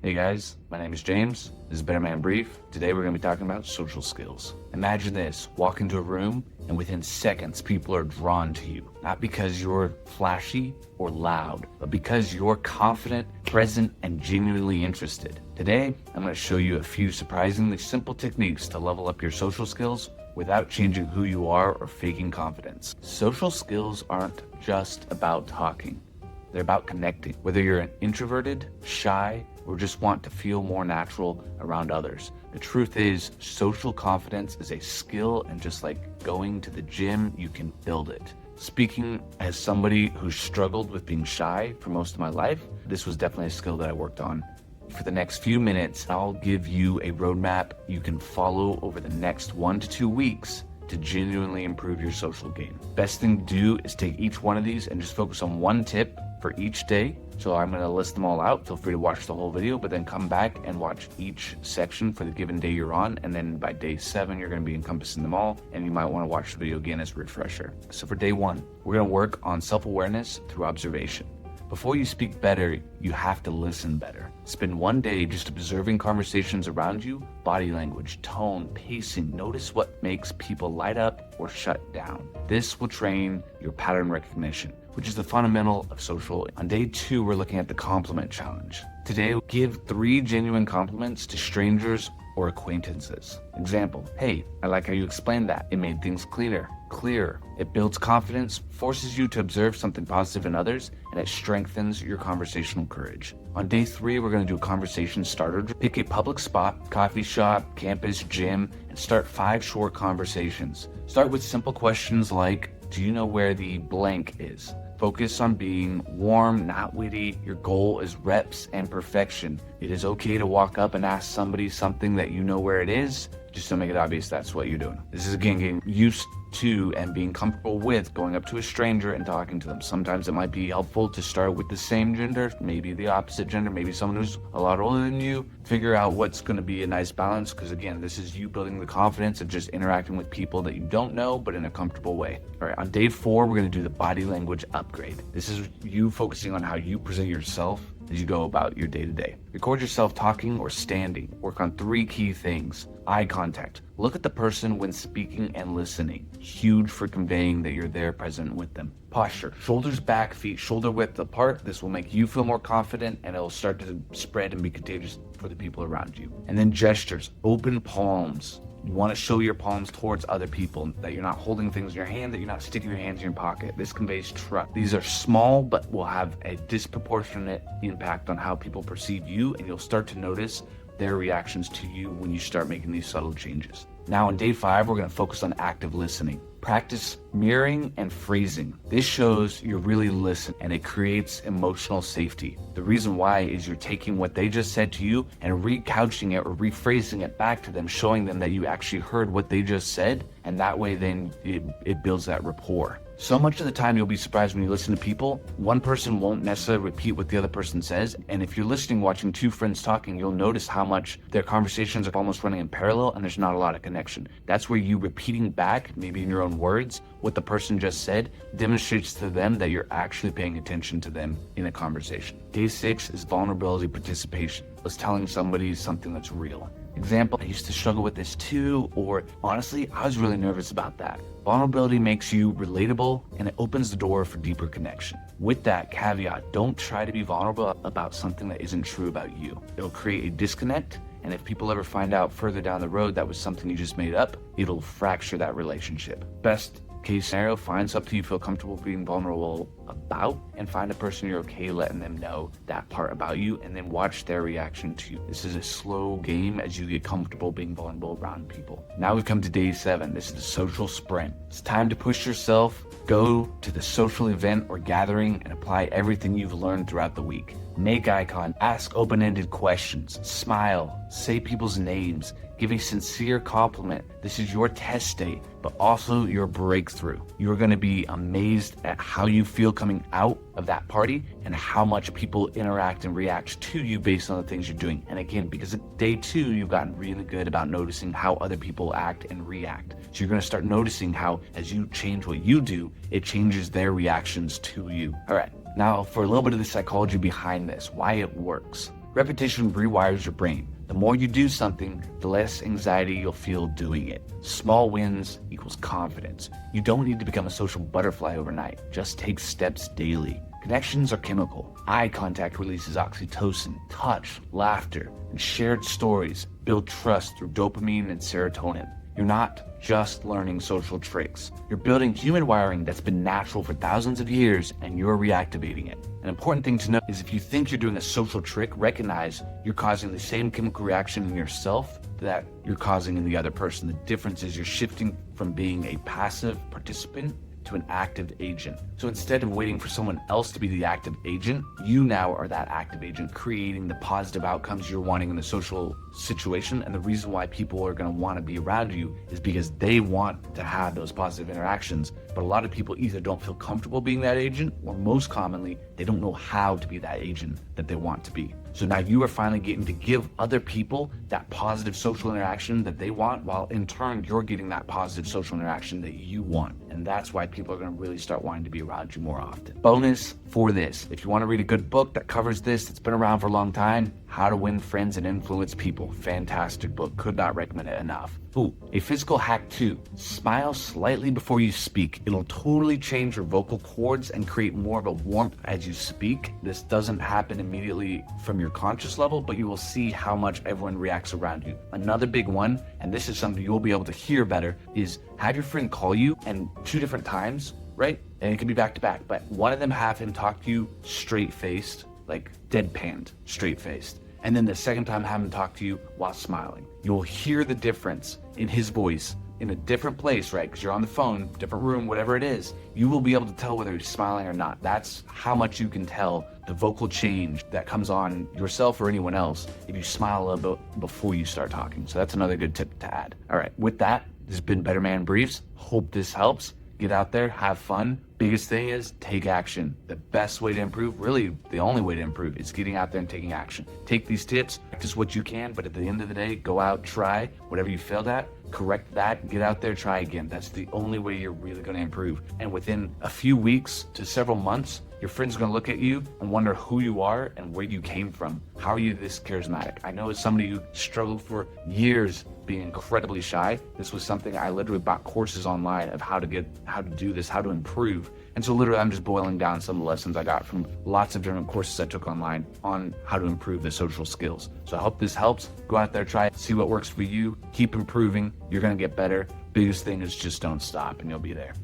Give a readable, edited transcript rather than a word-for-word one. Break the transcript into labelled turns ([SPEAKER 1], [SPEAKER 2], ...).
[SPEAKER 1] Hey guys, my name is James. This is Better Man Brief. Today we're going to be talking about social skills. Imagine this, walk into a room and within seconds people are drawn to you. Not because you're flashy or loud, but because you're confident, present, and genuinely interested. Today, I'm going to show you a few surprisingly simple techniques to level up your social skills without changing who you are or faking confidence. Social skills aren't just about talking. They're about connecting. Whether you're an introverted, shy, or just want to feel more natural around others. The truth is, social confidence is a skill, and just like going to the gym, you can build it. Speaking as somebody who struggled with being shy for most of my life, this was definitely a skill that I worked on. For the next few minutes, I'll give you a roadmap you can follow over the next 1 to 2 weeks to genuinely improve your social game. Best thing to do is take each one of these and just focus on one tip for each day. So I'm going to list them all out. Feel free to watch the whole video, but then come back and watch each section for the given day you're on. And then by day 7, you're going to be encompassing them all. And you might want to watch the video again as a refresher. So for day 1, we're going to work on self-awareness through observation. Before you speak better, you have to listen better. Spend one day just observing conversations around you, body language, tone, pacing. Notice what makes people light up or shut down. This will train your pattern recognition, which is the fundamental of social. On day 2, we're looking at the compliment challenge. Today, give 3 genuine compliments to strangers or acquaintances. Example, hey, I like how you explained that. It made things clearer. It builds confidence, forces you to observe something positive in others, and it strengthens your conversational courage. On day 3, we're going to do a conversation starter. Pick a public spot, coffee shop, campus, gym, and start 5 short conversations. Start with simple questions like, do you know where the blank is? Focus on being warm, not witty. Your goal is reps and perfection. It is okay to walk up and ask somebody something that you know where it is. Just to make it obvious that's what you're doing. This is again getting used to and being comfortable with going up to a stranger and talking to them. Sometimes it might be helpful to start with the same gender, maybe the opposite gender, maybe someone who's a lot older than you. Figure out what's going to be a nice balance, because again, this is you building the confidence of just interacting with people that you don't know, but in a comfortable way. All right, on day 4, we're going to do the body language upgrade. This is you focusing on how you present yourself as you go about your day-to-day. Record yourself talking or standing. Work on 3 key things. Eye contact. Look at the person when speaking and listening. Huge for conveying that you're there present with them. Posture. Shoulders back, feet shoulder width apart. This will make you feel more confident, and it'll start to spread and be contagious for the people around you. And then gestures. Open palms. You want to show your palms towards other people, that you're not holding things in your hand, that you're not sticking your hands in your pocket. This conveys trust. These are small, but will have a disproportionate impact on how people perceive you, and you'll start to notice their reactions to you when you start making these subtle changes. Now on day 5, we're going to focus on active listening. Practice mirroring and phrasing. This shows you're really listening, and it creates emotional safety. The reason why is you're taking what they just said to you and recouching it or rephrasing it back to them, showing them that you actually heard what they just said, and that way then it builds that rapport. So much of the time you'll be surprised when you listen to people, one person won't necessarily repeat what the other person says, and if you're listening, watching 2 friends talking, you'll notice how much their conversations are almost running in parallel and there's not a lot of connection. That's where you repeating back, maybe in your own words, what the person just said demonstrates to them that you're actually paying attention to them in a conversation. Day 6 is vulnerability participation. It's telling somebody something that's real. Example, I used to struggle with this too, or honestly, I was really nervous about that. Vulnerability makes you relatable, and it opens the door for deeper connection. With that caveat, don't try to be vulnerable about something that isn't true about you. It'll create a disconnect, and if people ever find out further down the road that was something you just made up, it'll fracture that relationship. Best case scenario, find something you feel comfortable being vulnerable about, and find a person you're okay letting them know that part about you, and then watch their reaction to you. This is a slow game as you get comfortable being vulnerable around people. Now we've come to day 7. This is the social sprint. It's time to push yourself. Go to the social event or gathering and apply everything you've learned throughout the week. Make eye contact, ask open-ended questions, smile, say people's names, give a sincere compliment. This is your test date, but also your breakthrough. You're going to be amazed at how you feel coming out of that party and how much people interact and react to you based on the things you're doing. And again, because at day 2, you've gotten really good about noticing how other people act and react. So you're going to start noticing how, as you change what you do, it changes their reactions to you. All right. Now, for a little bit of the psychology behind this, why it works. Repetition rewires your brain. The more you do something, the less anxiety you'll feel doing it. Small wins equals confidence. You don't need to become a social butterfly overnight. Just take steps daily. Connections are chemical. Eye contact releases oxytocin. Touch, laughter, and shared stories build trust through dopamine and serotonin. You're not just learning social tricks. You're building human wiring that's been natural for thousands of years, and you're reactivating it. An important thing to know is if you think you're doing a social trick, recognize you're causing the same chemical reaction in yourself that you're causing in the other person. The difference is you're shifting from being a passive participant to an active agent. So instead of waiting for someone else to be the active agent, you now are that active agent, creating the positive outcomes you're wanting in the social situation. And the reason why people are going to want to be around you is because they want to have those positive interactions. But a lot of people either don't feel comfortable being that agent, or most commonly, they don't know how to be that agent that they want to be. So now you are finally getting to give other people that positive social interaction that they want, while in turn, you're getting that positive social interaction that you want. And that's why people are going to really start wanting to be around you more often. Bonus for this, if you want to read a good book that covers this, that's been around for a long time, How to Win Friends and Influence People. Fantastic book. Could not recommend it enough. Ooh, a physical hack too. Smile slightly before you speak. It'll totally change your vocal cords and create more of a warmth as you speak. This doesn't happen immediately from your conscious level, but you will see how much everyone reacts around you. Another big one, and this is something you'll be able to hear better, is have your friend call you and 2 different times, right? And it can be back to back, but one of them have him talk to you straight-faced, like deadpanned, straight-faced. And then the second time have him talk to you while smiling. You'll hear the difference in his voice in a different place, right? Because you're on the phone, different room, whatever it is. You will be able to tell whether he's smiling or not. That's how much you can tell the vocal change that comes on yourself or anyone else if you smile a little bit before you start talking. So that's another good tip to add. All right, with that, this has been Better Man Briefs. Hope this helps. Get out there, have fun. Biggest thing is take action. The best way to improve, really the only way to improve, is getting out there and taking action. Take these tips, practice what you can, but at the end of the day, go out, try whatever you failed at, correct that, get out there, try again. That's the only way you're really going to improve. And within a few weeks to several months, your friends are going to look at you and wonder who you are and where you came from. How are you this charismatic? I know as somebody who struggled for years being incredibly shy, this was something I literally bought courses online of how to do this, how to improve. And so literally I'm just boiling down some of the lessons I got from lots of different courses I took online on how to improve the social skills. So I hope this helps. Go out there, try it, see what works for you, keep improving. You're going to get better. Biggest thing is just don't stop and you'll be there.